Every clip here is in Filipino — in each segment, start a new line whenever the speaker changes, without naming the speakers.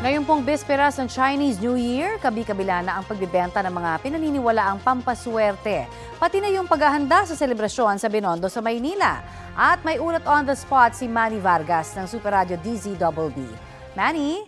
Ngayon pong bisperas ng Chinese New Year, kabi-kabila na ang pagbibenta ng mga pinaniniwalaang pampaswerte. Pati na yung paghahanda sa selebrasyon sa Binondo sa Maynila. At may ulat on the spot si Manny Vargas ng Super Radio DZBB. Manny?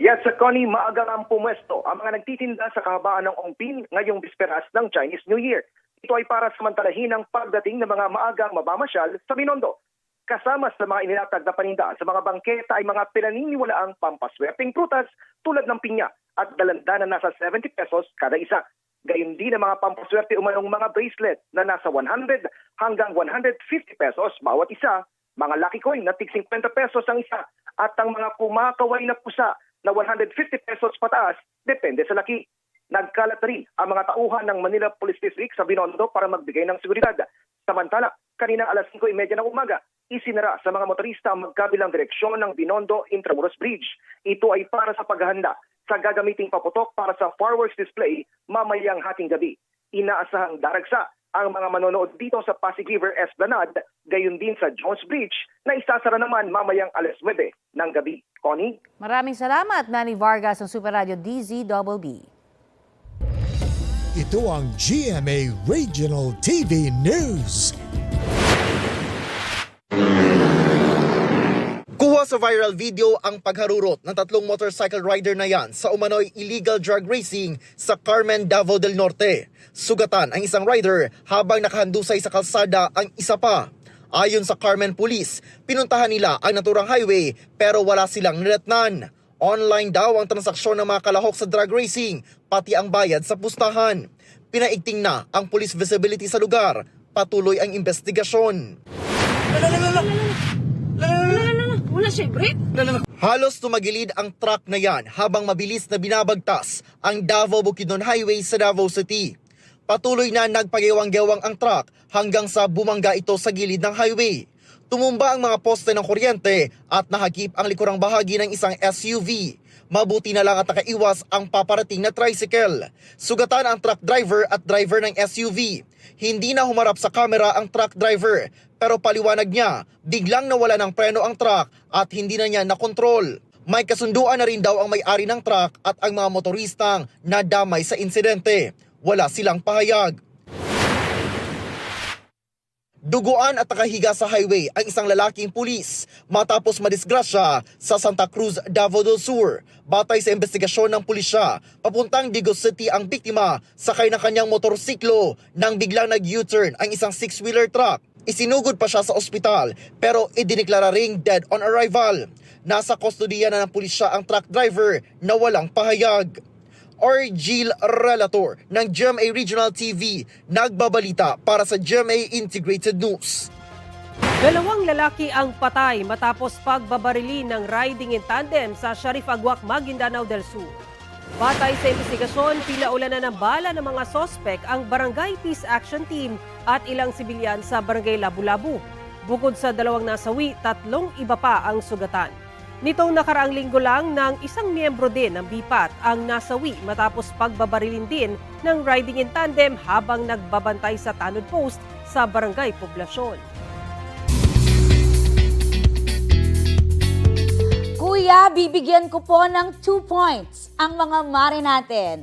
Yes, Connie, maagang ang pumwesto ang mga nagtitinda sa kahabaan ng Ongpin ngayong bisperas ng Chinese New Year. Ito ay para samantalahin ang pagdating ng mga maagang mabamasyal sa Binondo. Kasama sa mga inilatag na paninda sa mga bangketa ay mga pinaniniwalaang pampaswerteng prutas tulad ng pinya at dalanda na nasa 70 pesos kada isa. Gayun din ang mga pampaswerte umanong mga bracelet na nasa 100 hanggang 150 pesos bawat isa, mga lucky coin na tig 50 pesos ang isa at ang mga kumakaway na pusa na 150 pesos pataas depende sa laki. Nagkalat rin ang mga tauhan ng Manila Police District sa Binondo para magbigay ng seguridad. Samantala, kanina alas 5:30 ng umaga, isinara sa mga motorista ang magkabilang direksyon ng Binondo Intramuros Bridge. Ito ay para sa paghahanda sa gagamiting paputok para sa fireworks display mamayang hating gabi. Inaasahang daragsa ang mga manonood dito sa Pasig River Esplanade, gayon din sa Jones Bridge na isasara naman mamayang alas 9 ng gabi. Connie?
Maraming salamat, Manny Vargas ng Super Radio DZBB.
Ito ang GMA Regional TV News.
Kuha sa viral video ang pagharurot ng tatlong motorcycle rider na yan sa umano'y illegal drug racing sa Carmen, Davao del Norte. Sugatan ang isang rider habang nakahandusay sa kalsada ang isa pa. Ayon sa Carmen Police, pinuntahan nila ang naturang highway pero wala silang nilatnan. Online daw ang transaksyon ng mga kalahok sa drug racing, pati ang bayad sa pustahan. Pinaigting na ang police visibility sa lugar. Patuloy ang investigasyon.
Wala siya, Brit.
Halos tumagilid ang truck na yan habang mabilis na binabagtas ang Davao-Bukidnon Highway sa Davao City. Patuloy na nagpagewang-gewang ang truck hanggang sa bumangga ito sa gilid ng highway. Tumumba ang mga poste ng kuryente at nahagip ang likurang bahagi ng isang SUV. Mabuti na lang at nakaiwas ang paparating na tricycle. Sugatan ang truck driver at driver ng SUV. Hindi na humarap sa kamera ang truck driver, pero paliwanag niya, biglang nawala ng preno ang truck at hindi na niya nakontrol. May kasunduan na rin daw ang may-ari ng truck at ang mga motoristang nadamay sa insidente. Wala silang pahayag. Duguan at nakahiga sa highway ang isang lalaking pulis matapos madisgrasya sa Santa Cruz, Davao del Sur. Batay sa investigasyon ng pulisya, papuntang Digos City ang biktima sakay ng kanyang motorsiklo nang biglang nag-U-turn ang isang 6-wheeler truck. Isinugod pa siya sa ospital pero idiniklara ring dead on arrival. Nasa kustodiya na ng pulisya ang truck driver na walang pahayag. Orgil Relator ng GMA Regional TV, nagbabalita para sa GMA Integrated News.
Dalawang lalaki ang patay matapos pagbabarili ng riding in tandem sa Sharif Aguac, Maguindanao del Sur. Batay sa investigasyon, pinaulanan ng bala ng mga sospek ang Barangay Peace Action Team at ilang sibilyan sa Barangay Labu-Labu. Bukod sa dalawang nasawi, 3 iba pa ang sugatan. Nitong nakaraang linggo lang ng isang miyembro din ng BIPAT ang nasawi matapos pagbabarilin din ng riding in tandem habang nagbabantay sa tanod post sa Barangay Poblasyon.
Kuya, bibigyan ko po ng 2 points ang mga mare natin.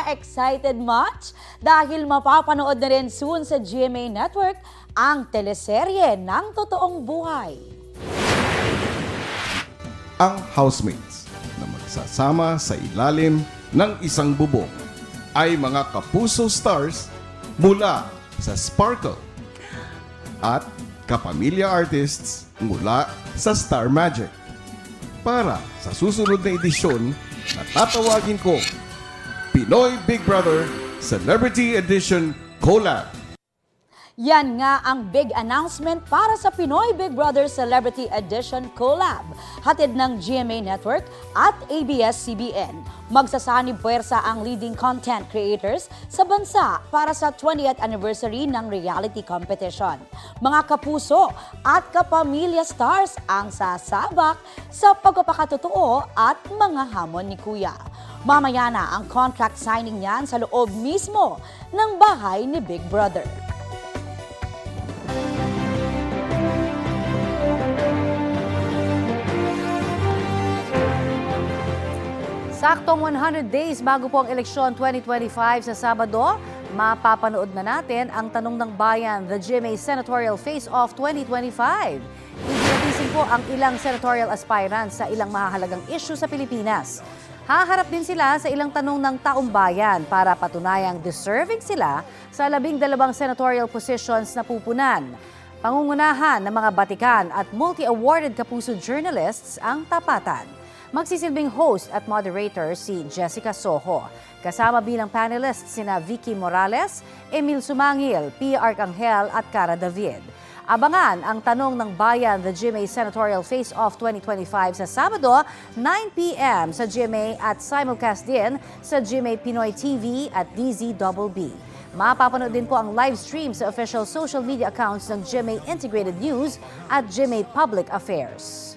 Excited much? Dahil mapapanood na rin soon sa GMA Network ang teleserye ng totoong buhay.
Ang housemates na magsasama sa ilalim ng isang bubong ay mga kapuso stars mula sa Sparkle at kapamilya artists mula sa Star Magic. Para sa susunod na edisyon na tatawagin ko Pinoy Big Brother Celebrity Edition Collab.
Yan nga ang big announcement para sa Pinoy Big Brother Celebrity Edition Collab. Hatid ng GMA Network at ABS-CBN. Magsasanib puwersa ang leading content creators sa bansa para sa 20th anniversary ng reality competition. Mga kapuso at kapamilya stars ang sasabak sa pagpapakatotoo at mga hamon ni Kuya. Mamaya na ang contract signing niyan sa loob mismo ng bahay ni Big Brother.
Saktong 100 days bago po ang eleksyon 2025 sa Sabado, mapapanood na natin ang Tanong ng Bayan, the GMA Senatorial Face-Off 2025. Iginatising po ang ilang senatorial aspirants sa ilang mahahalagang issue sa Pilipinas. Haharap din sila sa ilang tanong ng taong bayan para patunayang deserving sila sa 12 senatorial positions na pupunan. Pangungunahan ng mga batikan at multi-awarded kapuso journalists ang tapatan. Magsisilbing host at moderator si Jessica Soho. Kasama bilang panelists sina Vicky Morales, Emil Sumangil, P. Arcangel at Cara David. Abangan ang Tanong ng Bayan, the GMA Senatorial Face-Off 2025 sa Sabado, 9 p.m. sa GMA at simulcast din sa GMA Pinoy TV at DZBB. Mapapanood din po ang live stream sa official social media accounts ng GMA Integrated News at GMA Public Affairs.